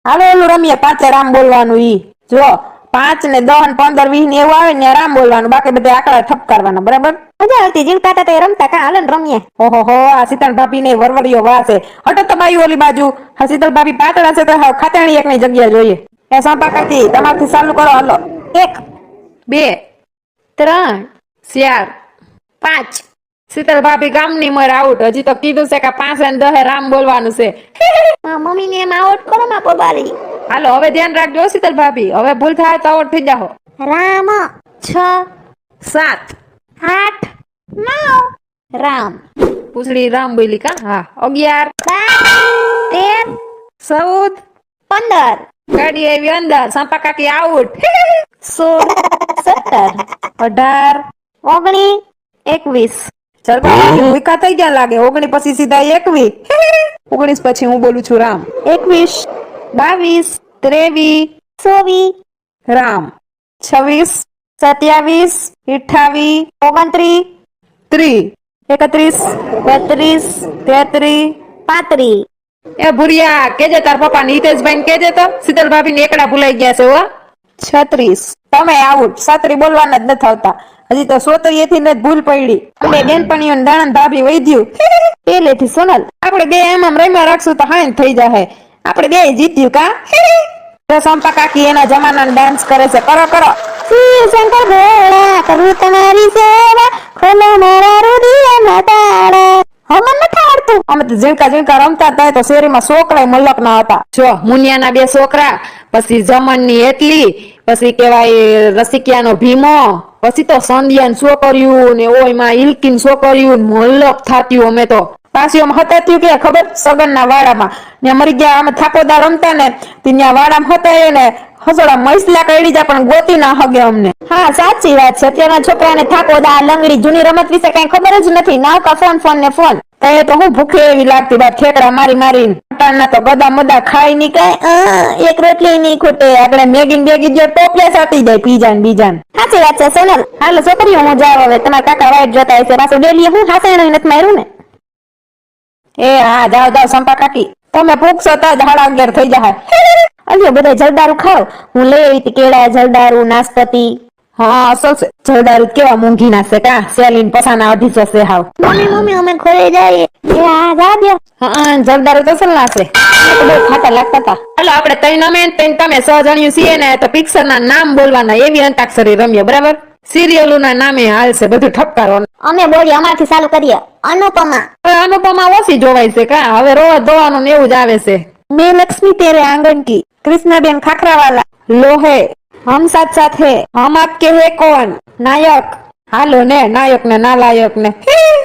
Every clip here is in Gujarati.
હાલો ઓલું રમીએ પાંચે રામ બોલવાનું ઈ જો 5 ને 10 ને 15 20 ને એવું આવે ને રામ બોલવાનું બાકી બધા આંકડા ઠપકારવાના બરાબર મજા આવતી જીવતા હતા તે રમતા કા હાલો ને રમીએ ઓહો હો આ શીતલ ભાભી ને વરવરિયો વાસે હટો તો બાઈ ઓલી બાજુ આ શીતલ ભાભી પાતળા છે તો ખાતાણી એકની જગ્યા જોઈએ એ સંપા કાકી તમારથી ચાલુ કરો હાલો 1 2 3 4 5 શીતલ ભાભી ગામની મર આઉટ હજી તો કીધું છે કે 5 અને 10 રામ બોલવાનું છે મમ્મી ને એમ આઉટ કરો માં પોબારી હાલો હવે ધ્યાન રાખજો શીતલ ભાભી હવે ભૂલ થાય તો આઉટ થઈ જાઓ રામ 6 7 8 9 રામ પૂછડી રામ બોલી કા હા 11 12 13 14 15 ગાડી આવી અંદર સંપા કાકી આઉટ 16 17 18 19 21 ચાલ ભૂકા થઈ ગયા લાગે 19 પછી સીધા 21 19 પછી હું બોલું છું રામ 21 22 23 24 રામ 26 27 28 29 30 31 32 33 35 એ ભુરિયા કેજે તાર પપ્પા નીતેશભાઈ ને કેજે તો શીતલ ભાભી ને એકડા ભૂલાઈ ગયા છે હો 36 તમે આઉટ 37 બોલવાના જ નથી આવતા હજી તો સોતરીએ થી જ ભૂલ પડી અમે બેનપણીઓ ને દાણન ભાભી વૈદ્યું પેલેથી સોનલ આપણે બે એમ રમ્યા રાખશું તો હાઈન થઈ જાહે આપણે બે જીત્યું કા સંપા કાકી એના જમાના ડાન્સ કરે છે કરો કરો શંકર ભોળા કરું તમારી સેવા ખોલો મારા રુધિરના તાળા હમન નથી આવડતું અમે તો ઝીણકા ઝીણકા રમતા હતા તો શેરીમાં છોકરા મલક ના હતા જો મુનિયાના બે છોકરા પછી જમણની એટલી પછી કેવાય રસિકિયાનો ભીમો પછી તો સંધ્યાન છોકર્યું ને ઓયમાં ઇલકીન છોકર્યું મલક થાત્યું અમે તો પાછી આમ હતા થયું કે ખબર સગનના વાડામાં ને મરી ગયા અમે થાકોદા રમતા ને ત્યાં વાડામાં હતા ને હસોડા મૈસલા કઈડી જા પણ ગોતી ના હગે અમને હા સાચી વાત છે અત્યારના છોકરાને થાકોદા લંગડી જૂની રમત વિશે કઈ ખબર જ નથી નાવ કા ફોન ફોન ને ફોન કહે તો હું ભૂખે એવી લાગતી બાદ ઠેકડા મારી મારી ના તો ગદા મદા ખાઈ ની કઈ એક રોટલી ની ખૂટે આપણે મેગી બેગી જો ટોપલે સાટી જાય પીજાન બીજાન સાચી વાત છે સોનલ હાલો છોકરીઓ હું જાવ હવે તમારા કાકા વાઈટ જોતા હશે પાછું ડેલી હું હાસેણ નથી માર્યું ને એ હા જાવ જાવ સંપા કાકી તમે પૂછશો તો 11:30 થઈ જાય અલ્યો બધા જલદારું ખાવ હું લઈ આવી કેળા જલદારું નાસ્પતિ હા અસલ છે જલદારું કેવા મૂંઘી ના છે કા સેલીન પસાના 250 છે હાવ મમ્મી અમે ખોઈ જાય એ હા જાજો હા જલદારું તો અસલ ના છે બહુ ખાટા લાગતા હતા હાલો આપણે તઈ નમે તઈ તમે 6 જણ્યું છીએ ને તો પિક્ચર ના નામ બોલવાના એવી અંતાક્ષરી રમીએ બરાબર સિરિયલો ના નામે હાલશે બધું ઠપકારો અમે બોલી અમારથી ચાલુ કરીએ અનુપમા ઓછી જોવાય છે કા હવે રોવા ધોવાનું ને એવું જ આવે છે मैं लक्ष्मी तेरे आंगन की कृष्णाबेन खाखरावाला लोहे हम साथ साथ है हम आपके है कौन नायक हालो ने नायक ने नालायक ने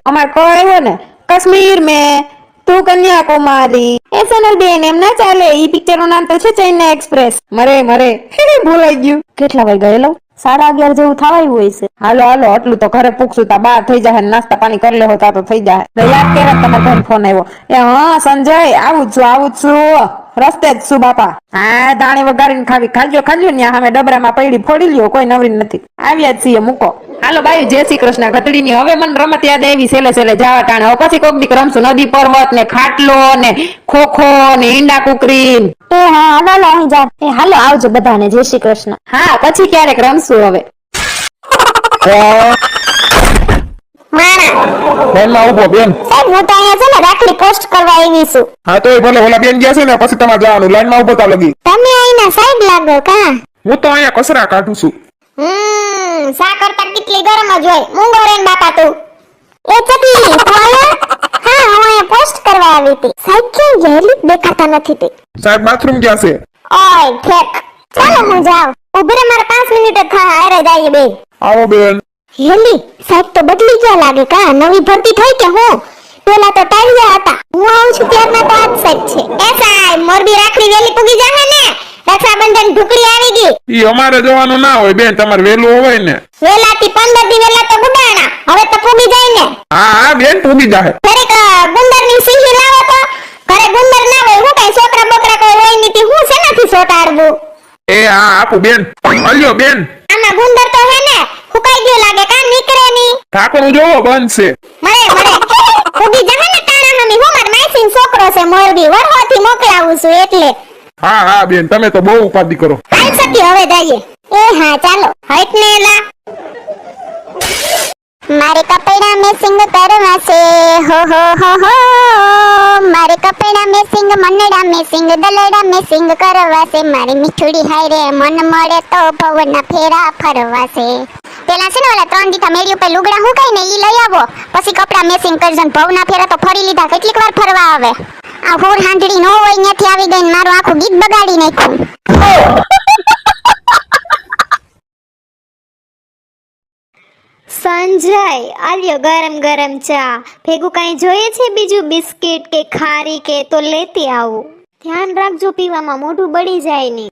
हमार कोई हो ने कश्मीर में तू कन्याकुमारी એ સોનલ બેન એમ ના ચાલે ઈ પિક્ચર નું નામ તો છે ચેન્નઈ એક્સપ્રેસ મરે ભૂલાઈ ગયું કેટલા વાગે ગયેલો 11:30 જેવું થવાયું હોય છે હાલો હાલો આટલું તો ઘરે પૂછું તા બહાર થઈ જાય નાસ્તા પાણી કરી લે હોતા તો થઈ જાય યાદ કરે તમારા ઘરે ફોન આવ્યો એ હા સંજય આવું છું રસ્તે જ છું બાપા હા દાણી વગાડીને ખાજો ને સામે ડબરામાં પડી ફોડી લ્યો કોઈ નવરી નથી આવ્યા જ છીએ મૂકો હાલો બાઈ જય શ્રી કૃષ્ણ ઘટડી ની હવે મને રમત યાદ આવી સેલે જવા ટાણે હવે પછી કોક દીક રમશું નદી પર્વત ને ખાટલો ને ખોખો ને ઈંડા કુકરી એ હા હાલો અહીં જા એ હાલો આવજો બધાને જય શ્રી કૃષ્ણ હા પછી ક્યારેક રમશું હવે બેનમાં ઉભો બેન સાહેબ હું તો અહીંયા છે ને રાખડી પોસ્ટ કરવા આવી છું હા તો ભલે ઓલા બેન ગયા છે ને પછી તમારે જવાનું લાઈનમાં ઉભો તા લગી તમે અહીંના સાહેબ લાગો કા હું તો અહીંયા કચરા કાઢું છું સા કરતા કેટલી ગરમ જ હોય મૂંગો રેન બાપા તું એ ચકલી તું આયા હા હું અહીંયા પોસ્ટ કરવા આવી હતી સાહેબ કેમ ગયેલી દેખાતા નથી તે સાહેબ બાથરૂમ ગયા છે ઓય ઠેક ચાલો હું જાઉં ઉભી રે મારે 5 મિનિટ જ થા આરે જાય બે આવો બેન હેલી સાહેબ તો બદલી ગયા લાગે કા નવી ભરતી થઈ કે હું પેલા તો ટાળિયા હતા હું આવું છું ત્યારના તો આજ સાહેબ છે એ સાહેબ મોરબી રાખડી વેલી પૂગી જાહે ને રક્ષાબંધન ઢુકડી આવી ગઈ ઈ અમારે જવાનું ના હોય બેન તમારે વેલું હોય ને વેલાથી 15 દી વેલા તો ગુડાણા હવે તો પૂગી જાય ને હા બેન પૂગી જાહે દરેક ગુંદરની સિંહી લાવો તો ઘરે ગુંદર ના હોય હું કઈ છોકરા બોકરા કોઈ હોય નીતિ હું છે નથી સોટાડવું એ હા આપું બેન અલ્યો બેન આમાં ગુંદર તો હે ને ફૂકાઈ ગયો લાગે કા નીકળે ની ઠાકોર જોવો બંધ છે મરે પૂગી જાહે ને તાણા મમ્મી હું માર માઈસીન છોકરો છે મોરબી વરહોથી મોકલાવું છું એટલે હા હા બેન તમે તો બહુ ઉપાધિ કરો. હાલ સખી હવે જઈએ. એ હા ચાલો હટ ને એલા. મારે કપડા મેસિંગ કરવા છે હો મારે કપડા મેસિંગ મનડા મેસિંગ દલડા મેસિંગ કરવા છે મારી મીઠુડી હાય રે મન મળે તો ભવના ફેરા ફરવા છે. પેલા છે ને ઓલા 3 દીઠા મેળી ઉપર લુગડા હુકાય ને ઈ લઈ આવો પછી કપડા મેસિંગ કરજો ને ભવના ફેરા તો ફરી લીધા કેટલીક વાર ફરવા આવે. આ હોર હાંડડી નો હોય ત્યાંથી આવી ગઈ ને મારું આખું ગીત બગાડી નાખ્યું. સંજય આલ્યો ગરમ ગરમ ચા ભેગું કાંઈ જોઈએ છે બીજું બિસ્કિટ કે ખારી કે તો લેતી આવું. ધ્યાન રાખજો પીવામાં મોઢું બળી જાય નહીં.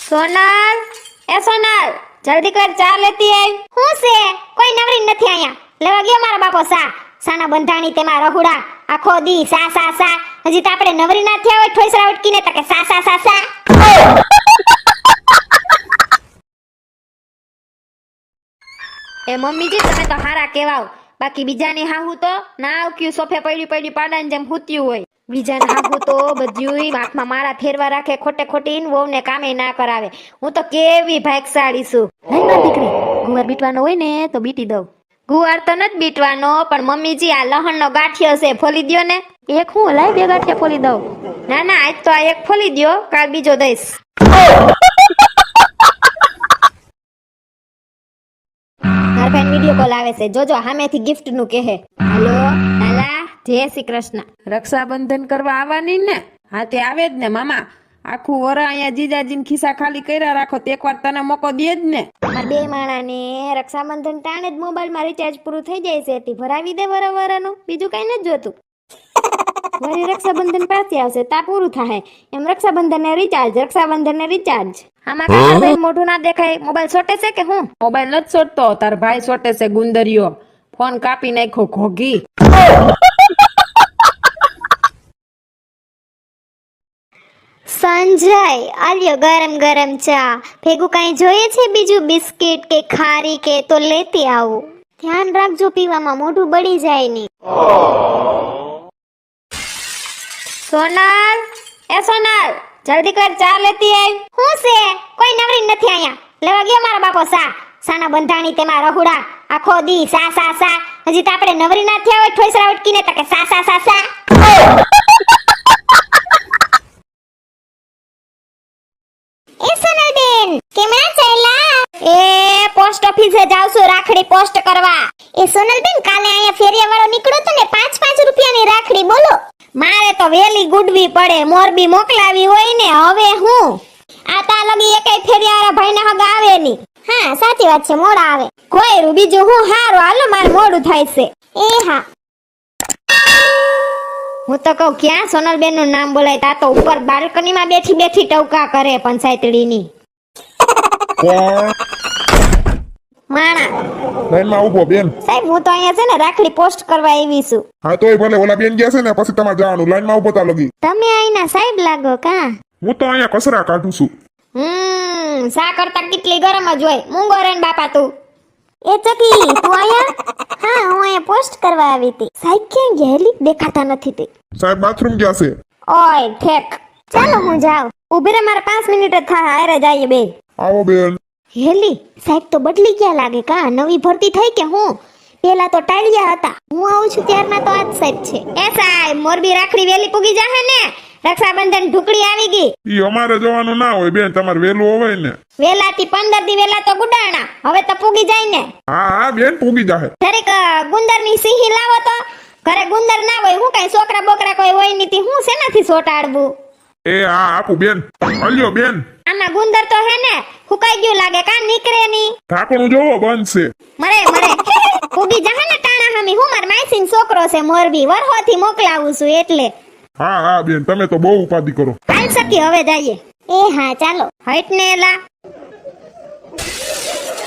સોનલ એ સોનલ જલ્દી કર ચા લેતી આવ. હું છે કોઈ નવરી નથી અહીંયા લેવા ગયો મારા બાપો સાના બંધાણી તેમાં રಹುડા આખો દી સા હજી તો આપણે નવરી ના થયા હોય ઠોસરા ઉટકીને તો કે સા. એ મમ્મીજી તમે તો હારા કેવાવ બાકી બીજાની હાહુ તો ના આવક્યું સોફે પડી પાડાને જેમ હૂત્યું હોય. બીજાને હાહુ તો બધ્યુંય આંખમાં મારા ફેરવા રાખે ખોટે ખોટી વહુને કામે ના કરાવે. હું તો કેવી ભાગશાળી છું. નહીં મારી દીકરી ગુવાર બીટવાનો હોય ને તો બીટી દઉં. ગુવાર તો નથી બીટવાનો પણ મમ્મીજી આ લહણનો ગાંઠિયો છે ફોલી દ્યો ને. એક હું લાઈ 2 ગાંઠિયા ફોલી દઉં. ના આજ તો આ એક ફોલી દ્યો કાલ બીજો દઈશ. મારા ભાઈ વિડિયો કોલ આવે છે જોજો સામેથી ગિફ્ટ નું કહે. હાલો લાલા જય શ્રી કૃષ્ણ. રક્ષાબંધન કરવા આવવાની ને? હા તે આવે જ ને મામા. આખું વર અહીંયા જીજાજીને ખિસ્સા ખાલી કર્યા રાખો તો એકવાર તને મોકો દે જ ને. મારા બે માણાને રક્ષાબંધન ટાણે જ મોબાઈલમાં રિચાર્જ પૂરું થઈ જાય છે તે ભરાવી દે વરનું બીજું કઈ નથી જોતું. વળી રક્ષાબંધન પાસે આવશે તા પૂરું થાય એમ રક્ષાબંધન ને રિચાર્જ. આમાં કાકા ભાઈ મોઢું ના દેખાય મોબાઈલ છોટે છે કે હું? મોબાઈલ નથી છોડતો તાર ભાઈ છોટે છે ગુંદરિયો. ફોન કાપી નાખ્યો ઘોઘી. સંજય આલ્યો ગરમ ગરમ ચા ભેગું કાંઈ જોઈએ છે બીજું બિસ્કિટ કે ખારી કે તો લેતી આવું. ધ્યાન રાખજો પીવામાં મોઢું બળી જાય નહીં. સોનલ એ સોનલ જલ્દી કર ચા લેતી આવ. હું છે કોઈ નવરી નથી અહીંયા લેવા ગયો મારા બાપો સાના બંધાણી તેમાં રಹುડા આખો દી સા હજી તો આપણે નવરી ના થયા હોય ઠોસરા ઉટકીને તો કે સા. એ સોનલ બેન કેમણા ચાલ્યા? એ પોસ્ટ ઓફિસે જાવ છું રાખડી પોસ્ટ કરવા. એ સોનલ બેન કાલે અહીંયા ફેરિયા વાળો નીકળ્યો તો ને 5 રૂપિયાની રાખડી બોલો. મારે તો વેલી ગુડવી પડે મોરબી મોકલાવી હોય ને હવે હું આ તા લગી એકેય ફેરિયાવાળા ભાઈને હગ આવે ની. હા સાચી વાત છે મોડા આવે. કોઈરું બીજું હું હારું હાલો મારે મોડું થાય છે. એ હા હું તો કહું ક્યાં સોનલબેન નું નામ બોલાય તા તો ઉપર બાલ્કનીમાં બેઠી ટવકા કરે પંચાયતડીની. કોણ માણા લાઈનમાં ઉભો બેન. સાહેબ હું તો અહીંયા છે ને રાખડી પોસ્ટ કરવા આવી છું. હા તોય ભલે ઓલા બેન ગયા છે ને પછી તમારે જવાનું લાઈનમાં ઉભો તા લગી. તમે અહીંના સાહેબ લાગો કા? હું તો અહીંયા કચરા કાઢું છું. સા કરતા કેટલી ગરમ જ હોય મૂંગો રેન બાપા તું. એ ચકી તું આયા? હા હું અહીંયા પોસ્ટ કરવા આવી હતી. સાહેબ ક્યાં ગયેલી દેખાતા નથી તે. સાહેબ બાથરૂમ ગયા છે. ઓય ઠેક ચાલો હું જાઉં. ઊભી રે મારે 5 મિનિટ જ થાય હારે જઈએ બે. આવો બેન. હેલી સાહેબ તો બદલી ગયા લાગે કા નવી ભરતી થઈ કે હું? પેલા તો ટાળિયા હતા હું આવું છું ત્યારના તો આજ સાહેબ છે. એ સાહેબ મોરબી રાખડી વેલી પૂગી જાહે ને રક્ષાબંધન ઢુકડી આવી ગઈ. ઈ અમારે જવાનું ના હોય બેન તમારે વેલું હોય ને. વેલાથી 15 દી વેલા તો ગુડાણા હવે તો પૂગી જાય ને. હા બેન પૂગી જાહે. દરેક ગુંદરની સિંહી લાવો તો ઘરે ગુંદર ના હોય હું કઈ છોકરા બોકરા કોઈ હોય નીતિ હું શેનાથી સોટાડવું. એ હા આપું બેન. અલ્યો બેન આમાં ગુંદર તો હે ને ફૂકાઈ ગયું લાગે કા નીકળે ની. ઢાંકણું જોવો બંધ છે. મરે પૂગી જાહે ને ટાણા હમી હું માર માઈસીન છોકરો છે મોરબી વરહોથી મોકલાવું છું એટલે. હા બેન તમે તો બહુ ઉપાધિ કરો. હાલ સકી હવે જઈએ. એ હા ચાલો હટ ને એલા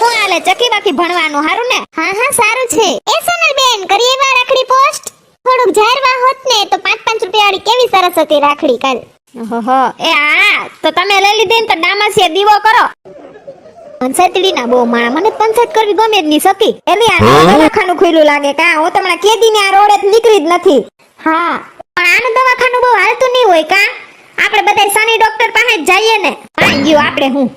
હું આલે ચકી બાકી ભણવાનું હારું ને? હા સારું છે. એ સોનલ બેન કરીએ વા રાખડી પોસ્ટ. થોડુંક જાહેરવા હોત ને તો 5 રૂપિયા વાળી કેવી સરસ હતી રાખડી કાલ. ઓહો એ હા તો તમે લઈ લીધી ને તો ડામાસીએ દીવો કરો. પંચાયતડી ના બહુ માણા મને પંચાયત કરવી ગમે જ નહીં સકી. એલી આ દવાખાનું ખુલ્લું લાગે કા હું તમને કેદી ને આ રોડે નીકળી જ નથી. હા પણ આનું દવાખાનું બહુ હાલતું નહીં હોય કા આપણે બધા સની ડોક્ટર પાસે જ જઈએ ને ગયું આપણે હું